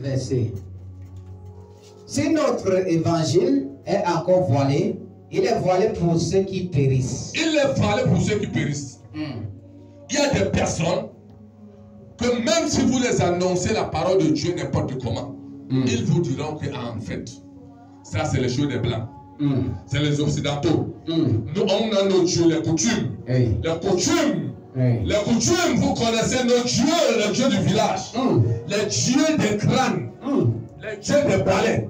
verset. Si notre évangile est encore voilé, il est voilé pour ceux qui périssent. Il est voilé pour ceux qui périssent. Il y a des personnes que même si vous les annoncez la parole de Dieu n'importe comment, ils vous diront que en fait, ça c'est les choses des blancs. C'est les occidentaux. Nous on a nos dieux, les coutumes. Les coutumes. Les coutumes, vous connaissez nos dieux, les dieux du village. Les dieux des crânes. Les dieux des balais.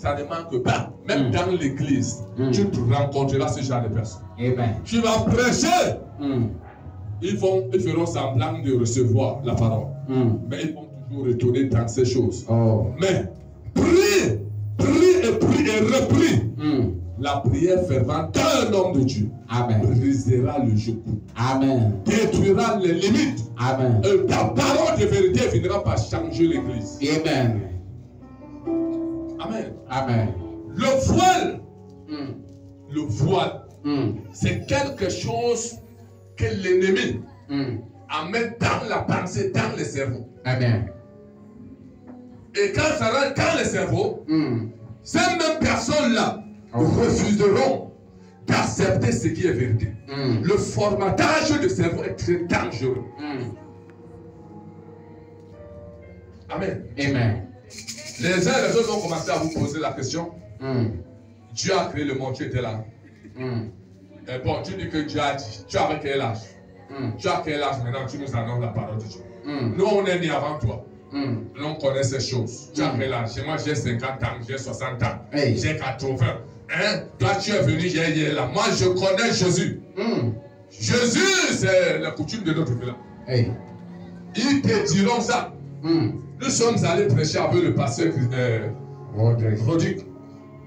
Ça ne manque pas. Même dans l'église, tu rencontreras ce genre de personnes. Tu vas prêcher. Ils feront semblant de recevoir la parole. Mais ils vont toujours retourner dans ces choses. Mais prie et reprie. La prière fervente d'un homme de Dieu brisera le genou. Détruira les limites. Ta parole de vérité finira par changer l'église. Amen. Le voile, c'est quelque chose que l'ennemi amène dans la pensée, dans le cerveau. Et quand ça rentre dans le cerveau, ces mêmes personnes-là refuseront d'accepter ce qui est vérité. Le formatage du cerveau est très dangereux. Amen. Les uns et les autres ont commencé à vous poser la question. Dieu a créé le monde, tu étais là. Et bon, tu dis que Dieu a dit, tu avais quel âge? Tu as quel âge maintenant? Tu nous annonces la parole de Dieu. Nous, on est nés avant toi. Nous, on connaît ces choses. Tu as quel âge? Moi, j'ai 50 ans, j'ai 60 ans, j'ai 80. Hein? Toi, tu es venu hier là. Moi, je connais Jésus. Jésus, c'est la coutume de notre village. Ils te diront ça. Nous sommes allés prêcher avec le pasteur Rodrigue.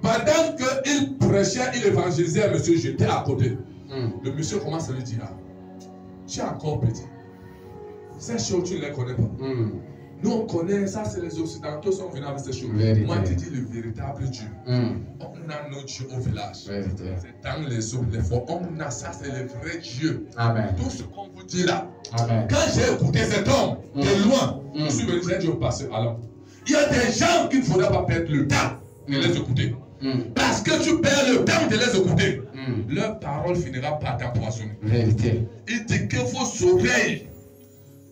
Pendant qu'il prêchait, il évangélisait un monsieur, j'étais à côté. Le monsieur commence à lui dire, tu es encore petit. Ces choses, tu ne les connais pas. Nous, on connaît ça, c'est les Occidentaux qui sont venus avec ces choses. Moi, je te dis le véritable Dieu. On a nos dieux au village. C'est dans les eaux, les forêts. On a ça, c'est le vrai Dieu. Tout ce qu'on vous dit là. Quand j'ai écouté cet homme de loin, je suis venu, j'ai dit au pasteur, alors, il y a des gens qu'il ne faudra pas perdre le temps de les écouter. Parce que tu perds le temps de les écouter. Leur parole finira par t'empoisonner. Il dit que vos oreilles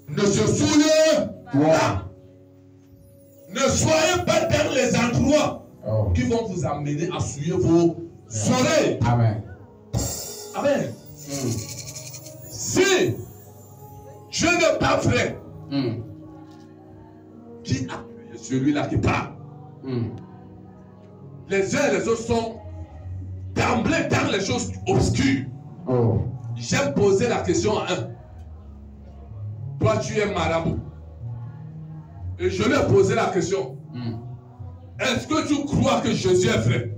ne se souillent pas. Ne soyez pas dans les endroits qui vont vous amener à souiller vos oreilles. Amen. Si Dieu n'est pas vrai, qui a créé celui-là qui parle? Les uns et les autres sont d'emblée dans les choses obscures. J'ai posé la question à un. Toi, tu es marabout. Et je lui ai posé la question. Est-ce que tu crois que Jésus est vrai?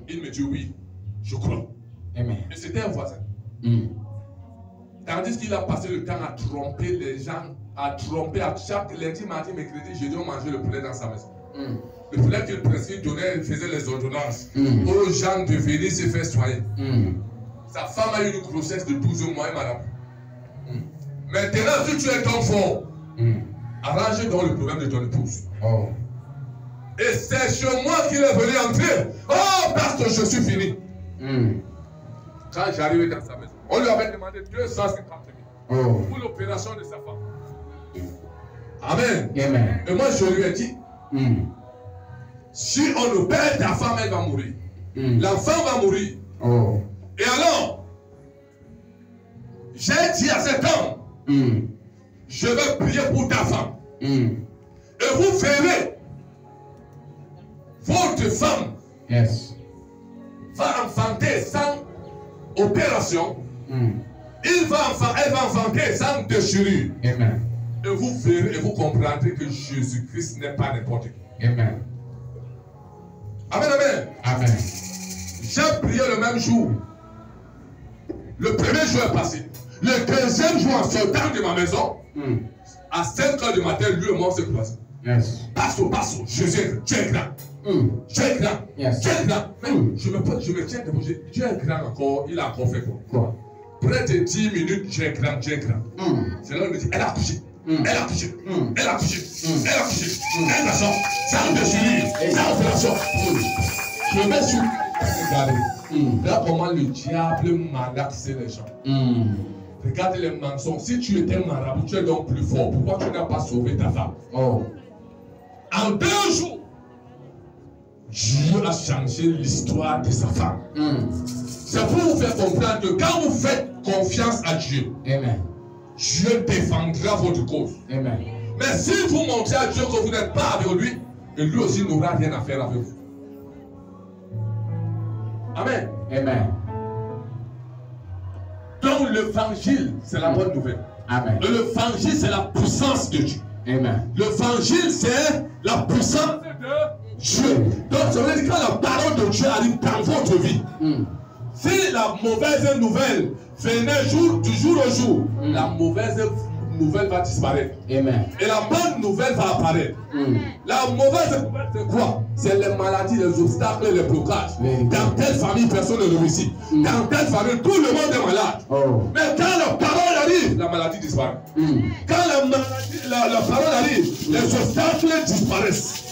Il me dit oui, je crois. Et c'était un voisin. Tandis qu'il a passé le temps à tromper les gens, à tromper à chaque lundi, mardi, mercredi, jeudi, on mangeait le poulet dans sa maison. Le poulet qu'il prescrivait, il faisait les ordonnances aux gens de venir se faire soigner. Sa femme a eu une grossesse de 12 mois et madame. Maintenant, si tu es ton fort, arrange donc le problème de ton épouse. Et c'est chez moi qu'il est venu entrer. Oh, pasteur, je suis fini. Quand j'arrivais dans sa maison, on lui avait demandé 250 000 pour l'opération de sa femme. Amen. Et moi, je lui ai dit, si on opère ta femme, elle va mourir. L'enfant va mourir. Et alors, j'ai dit à cet homme, je vais prier pour ta femme. Et vous verrez, votre femme va enfanter sans opération. Elle va enfanter sans déchirure. Et vous verrez et vous comprendrez que Jésus-Christ n'est pas n'importe qui. Amen. J'ai prié le même jour. Le premier jour est passé. Le deuxième jour, en sortant de ma maison, à 5 h du matin, lui et moi, on s'est croisés. Passo, Jésus, tu es grand. Tu es grand. Tu es grand. Je me tiens debout. Tu es grand encore. Il a encore fait quoi? Près de 10 minutes, tu es grand. C'est là où il me dit, elle a accouché. Elle a couché. Elle a couché. Elle a couché. Elle a son. Ça a déchiré. Ça a opération. Je vais sur. Regardez. Là comment le diable malaxe les gens. Regarde les mensonges. Si tu étais marabout, tu es donc plus fort. Pourquoi tu n'as pas sauvé ta femme? En 2 jours, Dieu a changé l'histoire de sa femme. C'est pour vous faire comprendre que quand vous faites confiance à Dieu, Dieu défendra votre cause. Mais si vous montrez à Dieu que vous n'êtes pas avec lui, et lui aussi n'aura rien à faire avec vous. Amen. Donc l'évangile, c'est la bonne nouvelle. L'évangile, c'est la puissance de Dieu. L'évangile, c'est la puissance de Dieu. Donc ça veut dire que quand la parole de Dieu arrive dans votre vie, si la mauvaise nouvelle venait du jour au jour, la mauvaise nouvelle va disparaître. Et la bonne nouvelle va apparaître. La mauvaise nouvelle, c'est quoi? C'est les maladies, les obstacles, les blocages. Dans telle famille, personne ne réussit. Dans telle famille, tout le monde est malade. Mais quand la parole arrive, la maladie disparaît. Quand la parole arrive, les obstacles disparaissent.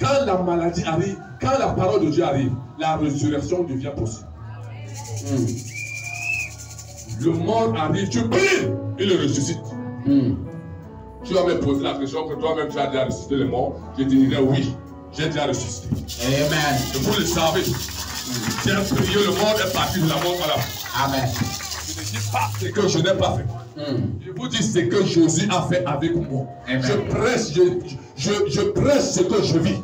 Quand la maladie arrive, quand la parole de Dieu arrive, la résurrection devient possible. Le mort arrive, tu pries, il le ressuscite. Tu vas me poser la question que toi-même tu as déjà ressuscité les morts. Je te dirai oui, j'ai déjà ressuscité. Amen. Et vous le savez. J'ai prié, le mort est parti de la mort à la fin. Amen. Je ne dis pas ce que je n'ai pas fait. Je vous dis ce que Jésus a fait avec moi. Amen. Je prêche ce que je vis.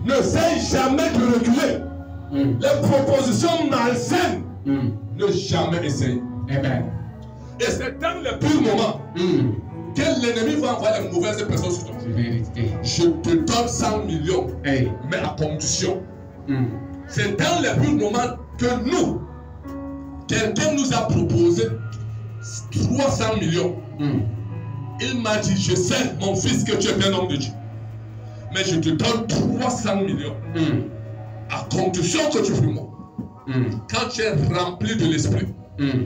N'essaye jamais de reculer. Les propositions malsaines, ne jamais essayer. Et c'est dans les pires moments que l'ennemi va envoyer les mauvaises personnes sur toi. Je te donne 100 millions, mais à condition. C'est dans les pires moments que nous, quelqu'un nous a proposé 300 millions. Il m'a dit, je sais, mon fils, que tu es un homme de Dieu. Mais je te donne 300 millions. À condition que tu pries moi. Quand tu es rempli de l'esprit,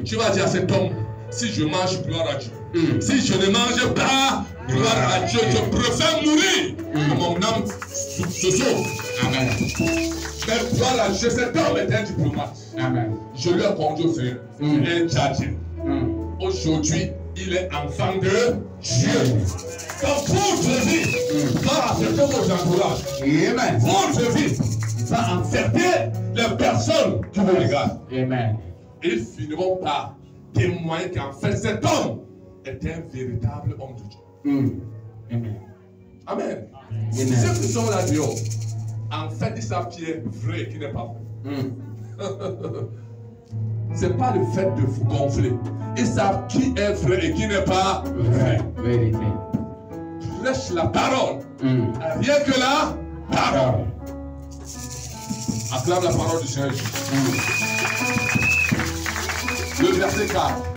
tu vas dire à cet homme, si je mange, gloire à Dieu. Si je ne mange pas, gloire à Dieu, je préfère mourir que mon âme se sauve. Amen. Mais gloire à Dieu, cet homme est un diplomate. Amen. Je lui ai conduit au Seigneur. Il est tchadien. Aujourd'hui, il est enfant de Dieu. Donc votre vie va affecter vos entourages. Votre vie va affecter les personnes qui vous regardent. Amen. Et ils finiront par témoigner qu'en fait cet homme est un véritable homme de Dieu. Amen. Amen. Ceux qui sont là dehors, en fait, ils savent qui est vrai et qui n'est pas vrai. Ce n'est pas le fait de vous gonfler. Ils savent qui est vrai et qui n'est pas vrai. Prêche la parole. Rien que la parole. Acclame la parole du Seigneur. Le verset 4.